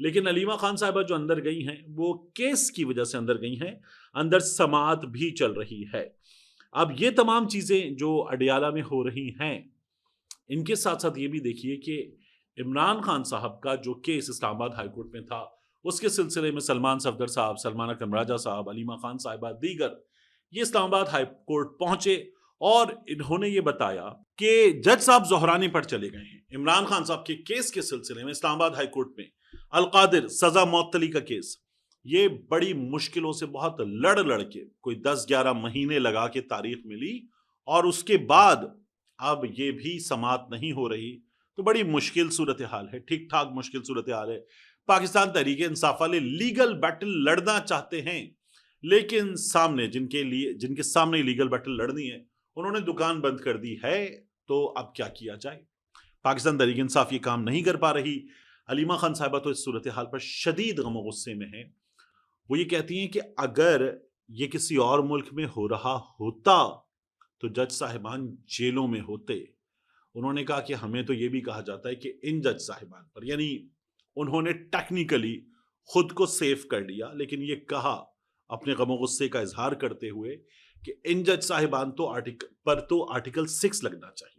لیکن علیمہ خان صاحبہ جو اندر گئی ہیں وہ کیس کی وجہ سے اندر گئی ہیں، اندر سماعت بھی چل رہی ہے۔ اب یہ تمام چیزیں جو اڈیالہ میں ہو رہی ہیں، ان کے ساتھ ساتھ یہ بھی دیکھیے کہ عمران خان صاحب کا جو کیس اسلام آباد ہائی کورٹ میں تھا، اس کے سلسلے میں سلمان صفدر صاحب، سلمانہ قمراجہ صاحب، علیمہ خان صاحبہ، دیگر یہ اسلام آباد ہائی کورٹ پہنچے اور انہوں نے یہ بتایا کہ جج صاحب زہرانے پر چلے گئے ہیں عمران خان صاحب کے کیس کے سلسلے میں اسلام آباد ہائی کورٹ میں۔ القادر سزا معطلی کا کیس، یہ بڑی مشکلوں سے بہت لڑ کے کوئی 10-11 مہینے لگا کے تاریخ ملی، اور اس کے بعد اب یہ بھی سماعت نہیں ہو رہی، تو بڑی مشکل صورتحال ہے، ٹھیک ٹھاک مشکل صورتحال ہے۔ پاکستان تحریک انصاف والے لیگل بیٹل لڑنا چاہتے ہیں، لیکن سامنے جن کے سامنے لیگل بیٹل لڑنی ہے انہوں نے دکان بند کر دی ہے، تو اب کیا کیا جائے؟ پاکستان تحریک انصاف یہ کام نہیں کر پا رہی۔ علیمہ خان صاحبہ تو اس صورتحال پر شدید غم و غصے میں ہیں۔ وہ یہ کہتی ہیں کہ اگر یہ کسی اور ملک میں ہو رہا ہوتا تو جج صاحبان جیلوں میں ہوتے۔ انہوں نے کہا کہ ہمیں تو یہ بھی کہا جاتا ہے کہ ان جج صاحبان پر، یعنی انہوں نے ٹیکنیکلی خود کو سیف کر لیا، لیکن یہ کہا اپنے غم و غصے کا اظہار کرتے ہوئے کہ ان جج صاحبان تو آرٹیکل 6 لگنا چاہیے۔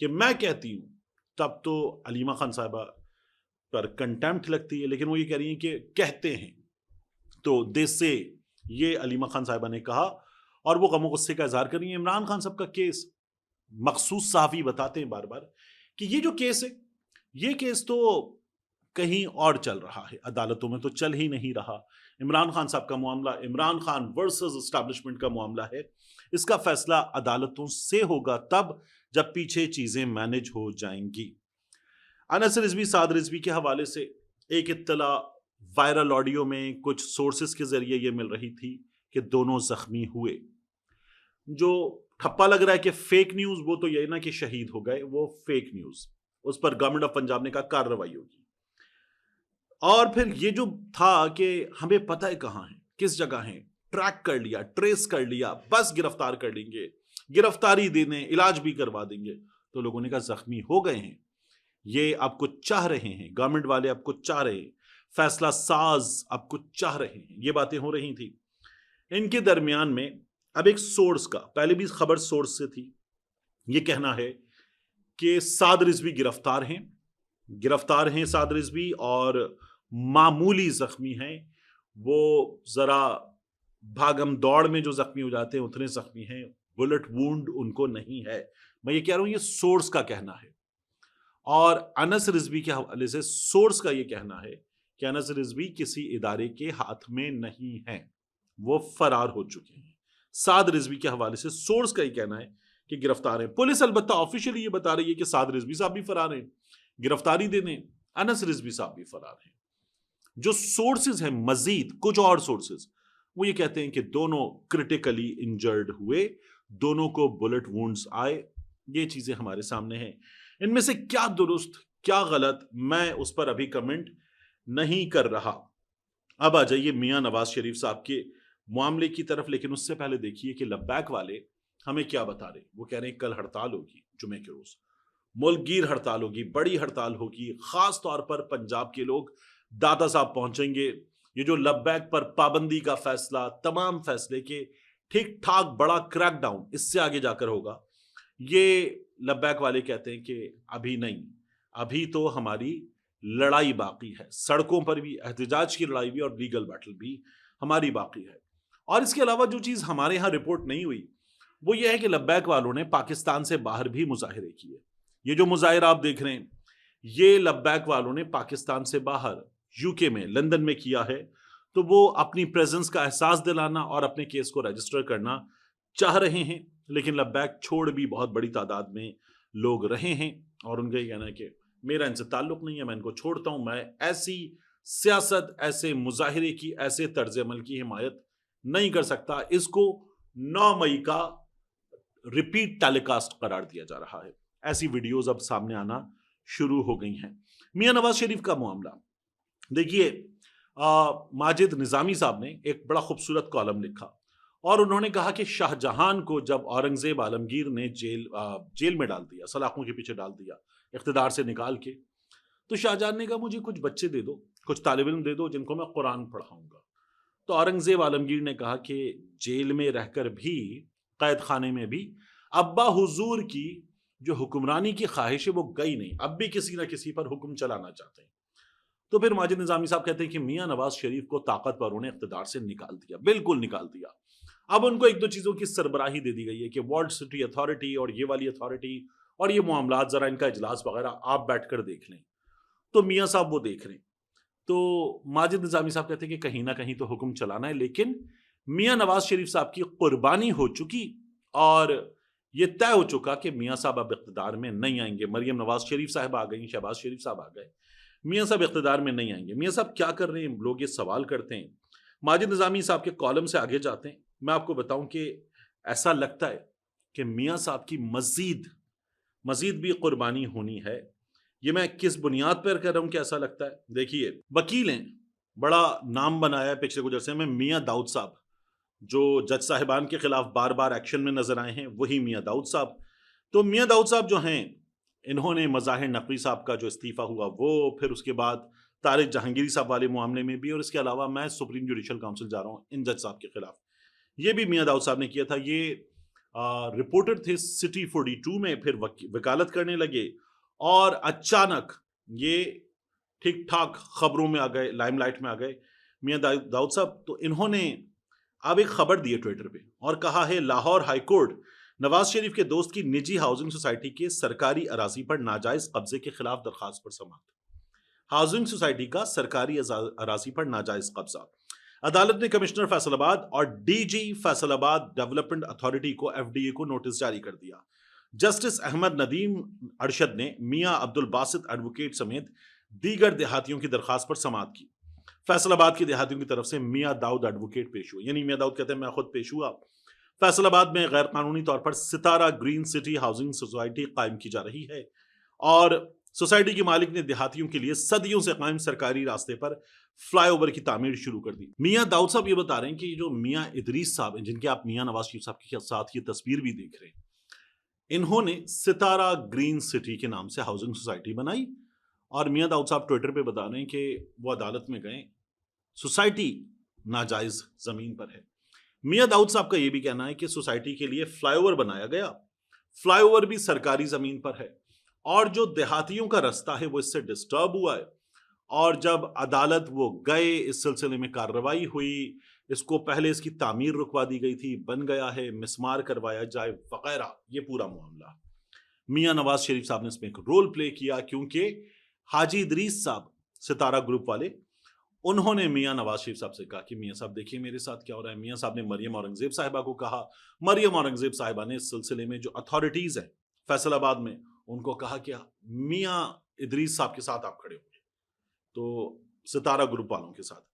کہ میں کہتی ہوں، تب تو علیمہ خان صاحبہ پر کنٹیمپٹ لگتی ہے، لیکن وہ یہ کہہ رہی ہیں کہ کہتے ہیں تو دیس سے یہ علیمہ خان صاحبہ نے کہا، اور وہ غم و غصے کا اظہار کر رہی ہیں۔ عمران خان صاحب کا کیس مخصوص صحافی بتاتے ہیں بار بار کہ یہ جو کیس ہے، یہ کیس تو کہیں اور چل رہا ہے، عدالتوں میں تو چل ہی نہیں رہا۔ عمران خان صاحب کا معاملہ عمران خان ورسز اسٹیبلشمنٹ کا معاملہ ہے، اس کا فیصلہ عدالتوں سے ہوگا تب جب پیچھے چیزیں مینج ہو جائیں گی۔ انس رضوی سعد رضوی کے حوالے سے ایک اطلاع وائرل آڈیو میں کچھ سورسز کے ذریعے یہ مل رہی تھی کہ دونوں زخمی ہوئے۔ جو ٹھپا لگ رہا ہے کہ فیک نیوز، وہ تو یہ نا کہ شہید ہو گئے، وہ فیک نیوز، اس پر گورنمنٹ آف پنجاب نے کہا کارروائی ہوگی۔ اور پھر یہ جو تھا کہ ہمیں پتہ ہے کہاں ہیں، کس جگہ ہیں، ٹریک کر لیا، ٹریس کر لیا، بس گرفتار کر لیں گے، گرفتاری دینے، علاج بھی کروا دیں گے، تو لوگوں نے کہا زخمی ہو گئے ہیں، یہ اب کچھ چاہ رہے ہیں، گورنمنٹ والے اب کچھ چاہ رہے ہیں، فیصلہ ساز اب کچھ چاہ رہے ہیں، یہ باتیں ہو رہی تھی۔ ان کے درمیان میں اب ایک سورس کا، پہلے بھی خبر سورس سے تھی، یہ کہنا ہے کہ سعد رضوی گرفتار ہیں سعد رضوی، اور معمولی زخمی ہیں، وہ ذرا بھاگم دوڑ میں جو زخمی ہو جاتے ہیں اتنے زخمی ہیں، بلٹ وونڈ ان کو نہیں ہے۔ میں یہ کہہ رہا ہوں یہ سورس کا کہنا ہے، اور انس رضوی کے حوالے سے سورس کا یہ کہنا ہے کہ انس رضوی کسی ادارے کے ہاتھ میں نہیں ہیں، وہ فرار ہو چکے ہیں۔ سعد رضوی کے حوالے سے سورس کا یہ کہنا ہے کہ گرفتار ہیں۔ پولیس البتہ آفیشلی یہ بتا رہی ہے کہ سعد رضوی صاحب بھی فرار ہیں، گرفتاری دینے انس رضوی صاحب بھی فرار ہیں۔ جو سورسز ہیں مزید کچھ اور سورسز، وہ یہ کہتے ہیں کہ دونوں کرٹیکلی انجرڈ ہوئے، دونوں کو بلٹ وونڈز آئے۔ یہ چیزیں ہمارے سامنے ہیں، ان میں سے کیا درست کیا غلط میں اس پر ابھی کمنٹ نہیں کر رہا۔ اب آ جائیے میاں نواز شریف صاحب کے معاملے کی طرف، لیکن اس سے پہلے دیکھیے کہ لبیک والے ہمیں کیا بتا رہے ہیں۔ وہ کہہ رہے ہیں کل ہڑتال ہوگی، جمعے کے روز ملک گیر ہڑتال ہوگی، بڑی ہڑتال ہوگی، خاص طور پر پنجاب کے لوگ داتا صاحب پہنچیں گے۔ یہ جو لبیک پر پابندی کا فیصلہ، تمام فیصلے کے ٹھیک ٹھاک بڑا کریک ڈاؤن اس سے آگے جا کر ہوگا۔ یہ لبیک والے کہتے ہیں کہ ابھی نہیں، ابھی تو ہماری لڑائی باقی ہے، سڑکوں پر بھی احتجاج کی لڑائی بھی اور لیگل بیٹل بھی ہماری باقی ہے۔ اور اس کے علاوہ جو چیز ہمارے ہاں رپورٹ نہیں ہوئی وہ یہ ہے کہ لبیک والوں نے پاکستان سے باہر بھی مظاہرے کیے۔ یہ جو مظاہرہ آپ دیکھ رہے ہیں، یہ لبیک والوں نے پاکستان سے باہر یو کے میں، لندن میں کیا ہے، تو وہ اپنی پریزنس کا احساس دلانا اور اپنے کیس کو رجسٹر کرنا چاہ رہے ہیں، لیکن لبیک چھوڑ بھی بہت بڑی تعداد میں لوگ رہے ہیں، اور ان کا یہ کہنا ہے کہ میرا ان سے تعلق نہیں ہے، میں ان کو چھوڑتا ہوں، میں ایسی سیاست، ایسے مظاہرے کی، ایسے طرز عمل کی حمایت نہیں کر سکتا۔ اس کو 9 مئی کا ریپیٹ ٹیلی کاسٹ قرار دیا جا رہا ہے۔ ایسی ویڈیوز اب سامنے آنا شروع ہو گئی ہیں۔ میاں نواز شریف کا معاملہ دیکھیے، ماجد نظامی صاحب نے ایک بڑا خوبصورت کالم لکھا اور انہوں نے کہا کہ شاہ جہان کو جب اورنگزیب عالمگیر نے جیل میں ڈال دیا، سلاخوں کے پیچھے ڈال دیا اقتدار سے نکال کے، تو شاہ جہان نے کہا مجھے کچھ بچے دے دو، کچھ طالب علم دے دو جن کو میں قرآن پڑھاؤں گا۔ تو اورنگزیب عالمگیر نے کہا کہ جیل میں رہ کر بھی، قید خانے میں بھی، ابا حضور کی جو حکمرانی کی خواہش ہے وہ گئی نہیں، اب بھی کسی نہ کسی پر حکم چلانا چاہتے ہیں۔ تو پھر ماجد نظامی صاحب کہتے ہیں کہ میاں نواز شریف کو طاقت پر انہیں اقتدار سے نکال دیا، بالکل نکال دیا۔ اب ان کو ایک دو چیزوں کی سربراہی دے دی گئی ہے کہ ورلڈ سٹی اتھارٹی اور یہ والی اتھارٹی اور یہ معاملات، ذرا ان کا اجلاس وغیرہ آپ بیٹھ کر دیکھ لیں۔ تو میاں صاحب وہ دیکھ رہے ہیں۔ تو ماجد نظامی صاحب کہتے ہیں کہ کہیں نہ کہیں تو حکم چلانا ہے، لیکن میاں نواز شریف صاحب کی قربانی ہو چکی اور یہ طے ہو چکا کہ میاں صاحب اب اقتدار میں نہیں آئیں گے۔ مریم نواز شریف صاحب آ گئی، شہباز شریف صاحب آ گئے، میاں صاحب اقتدار میں نہیں آئیں گے۔ میاں صاحب کیا کر رہے ہیں؟ لوگ یہ سوال کرتے ہیں۔ ماجد نظامی صاحب کے کالم سے آگے جاتے ہیں، میں آپ کو بتاؤں کہ ایسا لگتا ہے کہ میاں صاحب کی مزید بھی قربانی ہونی ہے۔ یہ میں کس بنیاد پر کہہ رہا ہوں کہ ایسا لگتا ہے؟ دیکھیے، وکیل ہیں، بڑا نام بنایا ہے پچھلے کچھ عرصے میں میاں داؤد صاحب، جو جج صاحبان کے خلاف بار بار ایکشن میں نظر آئے ہیں، وہی میاں داؤد صاحب۔ تو میاں داؤد صاحب جو ہیں، انہوں نے مظاہر نقوی صاحب کا جو استعفیٰ ہوا وہ، پھر اس کے بعد طارق جہانگیری صاحب والے معاملے میں بھی، اور اس کے علاوہ میں سپریم جوڈیشل کاؤنسل جا رہا ہوں ان جج صاحب کے خلاف، یہ بھی میاں داؤد صاحب نے کیا تھا۔ یہ رپورٹر تھے سٹی 42 میں، پھر وکالت کرنے لگے اور اچانک یہ ٹھیک ٹھاک خبروں میں آ گئے، لائم لائٹ میں آ گئے میاں داؤد صاحب۔ تو انہوں نے اب ایک خبر دی ہے ٹویٹر پہ اور کہا ہے لاہور ہائی کورٹ نواز شریف کے دوست کی نجی ہاؤسنگ سوسائٹی کے سرکاری اراضی پر ناجائز قبضے کے خلاف درخواست پر سماعت۔ ہاؤسنگ سوسائٹی کا سرکاری اراضی پر ناجائز قبضہ۔ عدالت نے کمشنر فیصل آباد اور ڈی جی فیصل آباد ڈیولپمنٹ اتھارٹی کو FDA کو نوٹس جاری کر دیا۔ جسٹس احمد ندیم ارشد نے میاں عبد الباسط ایڈوکیٹ سمیت دیگر دیہاتیوں کی درخواست پر سماعت کی۔ فیصل آباد کے دیہاتیوں کی طرف سے میاں داؤد ایڈوکیٹ پیش ہوئے، یعنی میاں داؤد کہتے ہیں میں خود پیش ہوا۔ فیصل آباد میں غیر قانونی طور پر ستارہ گرین سٹی ہاؤسنگ سوسائٹی قائم کی جا رہی ہے اور سوسائٹی کے مالک نے دیہاتیوں کے لیے صدیوں سے قائم سرکاری راستے پر فلائی اوور کی تعمیر شروع کر دی۔ میاں داؤد صاحب یہ بتا رہے ہیں کہ جو میاں ادریس صاحب ہیں، جن کے آپ میاں نواز شریف صاحب کے ساتھ یہ تصویر بھی دیکھ رہے ہیں، انہوں نے ستارہ گرین سٹی کے نام سے ہاؤسنگ سوسائٹی بنائی اور میاں داؤد صاحب ٹویٹر پہ بتا رہے ہیں کہ وہ عدالت میں گئے، سوسائٹی ناجائز زمین پر ہے۔ میاں داؤد صاحب کا یہ بھی کہنا ہے کہ سوسائٹی کے لیے فلائی اوور بنایا گیا، فلائی اوور بھی سرکاری زمین پر ہے اور جو دیہاتیوں کا رستہ ہے وہ اس سے ڈسٹرب ہوا ہے، اور جب عدالت وہ گئے، اس سلسلے میں کارروائی ہوئی، اس کو پہلے اس کی تعمیر رکوا دی گئی تھی، بن گیا ہے، مسمار کروایا جائے وغیرہ، یہ پورا معاملہ میاں نواز شریف صاحب نے اس میں ایک رول پلے کیا، کیونکہ حاجی ادریس صاحب ستارہ گروپ والے، انہوں نے میاں نواز شریف صاحب سے کہا کہ میاں صاحب دیکھیے میرے ساتھ کیا ہو رہا ہے۔ میاں صاحب نے مریم اورنگزیب صاحبہ کو کہا، مریم اورنگزیب صاحبہ نے اس سلسلے میں جو اتھارٹیز ہیں فیصل آباد میں، ان کو کہا کہ میاں ادریس صاحب کے ساتھ آپ کھڑے ہوں گے، تو ستارہ گروپ والوں کے ساتھ۔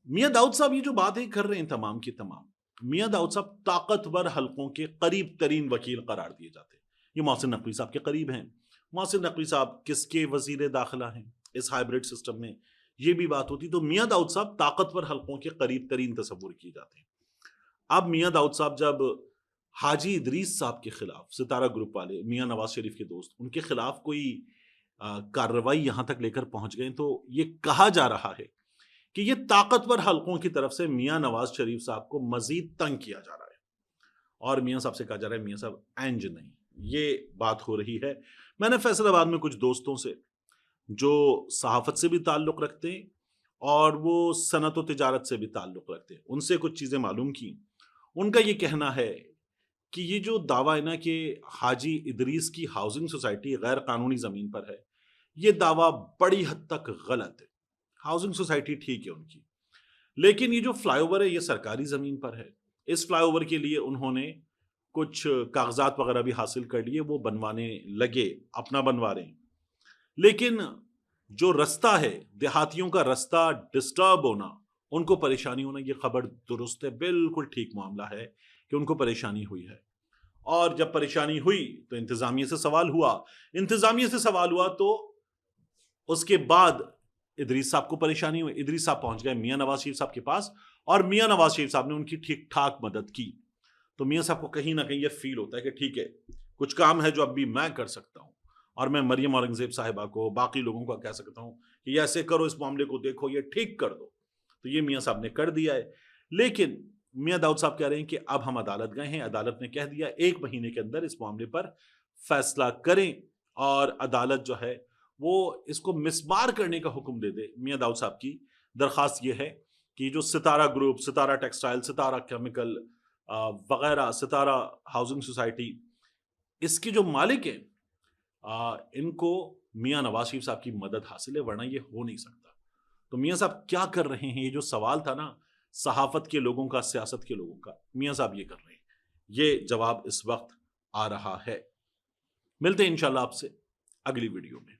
میاں داؤد صاحب یہ جو باتیں کر رہے ہیں تمام کی تمام، میاں داؤد صاحب طاقتور حلقوں کے قریب ترین وکیل قرار دیے جاتے ہیں۔ یہ محسن نقوی صاحب کے قریب ہیں۔ محسن نقوی صاحب کس کے وزیر داخلہ ہیں اس ہائیبرڈ سسٹم میں، یہ بھی بات ہوتی۔ تو میاں داؤد صاحب طاقتور حلقوں کے قریب ترین تصور کیے جاتے ہیں۔ اب میاں داؤد صاحب جب حاجی ادریس صاحب کے خلاف، ستارہ گروپ والے میاں نواز شریف کے دوست، ان کے خلاف کوئی کارروائی یہاں تک لے کر پہنچ گئے، تو یہ کہا جا رہا ہے کہ یہ طاقتور حلقوں کی طرف سے میاں نواز شریف صاحب کو مزید تنگ کیا جا رہا ہے، اور میاں صاحب سے کہا جا رہا ہے میاں صاحب اینج نہیں، یہ بات ہو رہی ہے۔ میں نے فیصل آباد میں کچھ دوستوں سے جو صحافت سے بھی تعلق رکھتے ہیں اور وہ صنعت و تجارت سے بھی تعلق رکھتے ہیں، ان سے کچھ چیزیں معلوم کی۔ ان کا یہ کہنا ہے کہ یہ جو دعویٰ ہے نا کہ حاجی ادریس کی ہاؤسنگ سوسائٹی غیر قانونی زمین پر ہے، یہ دعویٰ بڑی حد تک غلط ہے۔ ہاؤسنگ سوسائٹی ٹھیک ہے ان کی، لیکن یہ جو فلائی اوور ہے یہ سرکاری زمین پر ہے۔ اس فلائی اوور کے لیے انہوں نے کچھ کاغذات وغیرہ بھی حاصل کر لیے، وہ بنوانے لگے، اپنا بنوا رہے ہیں، لیکن جو رستہ ہے، دیہاتیوں کا رستہ ڈسٹرب ہونا، ان کو پریشانی ہونا، یہ خبر درست ہے، بالکل ٹھیک معاملہ ہے کہ ان کو پریشانی ہوئی ہے۔ اور جب پریشانی ہوئی تو انتظامیہ سے سوال ہوا تو اس کے بعد ادریس صاحب کو پریشانی ہوئی, ادریس صاحب پہنچ گئے میاں نواز شریف صاحب کے پاس, اور میاں نواز شریف صاحب نے ان کی ٹھیک ٹھاک مدد کی. تو میاں صاحب کو کہیں نہ کہیں یہ فیل ہوتا ہے کہ ٹھیک ہے, کچھ کام ہے جو اب بھی میں کر سکتا ہوں, اور میں مریم اورنگزیب صاحبہ کو, باقی لوگوں کو کہہ سکتا ہوں کہ یہ ایسے کرو, اس معاملے کو دیکھو, یہ ٹھیک کر دو. تو یہ میاں صاحب نے کر دیا ہے. لیکن میاں داؤد صاحب کہہ رہے ہیں کہ اب ہم عدالت گئے ہیں, عدالت نے کہہ دیا 1 مہینے کے اندر اس معاملے پر فیصلہ کریں, اور عدالت جو ہے وہ اس کو مسمار کرنے کا حکم دے دے. میاں داؤد صاحب کی درخواست یہ ہے کہ جو ستارہ گروپ, ستارہ ٹیکسٹائل, ستارہ کیمیکل وغیرہ, ستارہ ہاؤسنگ سوسائٹی, اس کے جو مالک ہیں ان کو میاں نواز شریف صاحب کی مدد حاصل ہے, ورنہ یہ ہو نہیں سکتا. تو میاں صاحب کیا کر رہے ہیں؟ یہ جو سوال تھا نا صحافت کے لوگوں کا, سیاست کے لوگوں کا, میاں صاحب یہ کر رہے ہیں. یہ جواب اس وقت آ رہا ہے. ملتے ہیں انشاءاللہ آپ سے اگلی ویڈیو میں.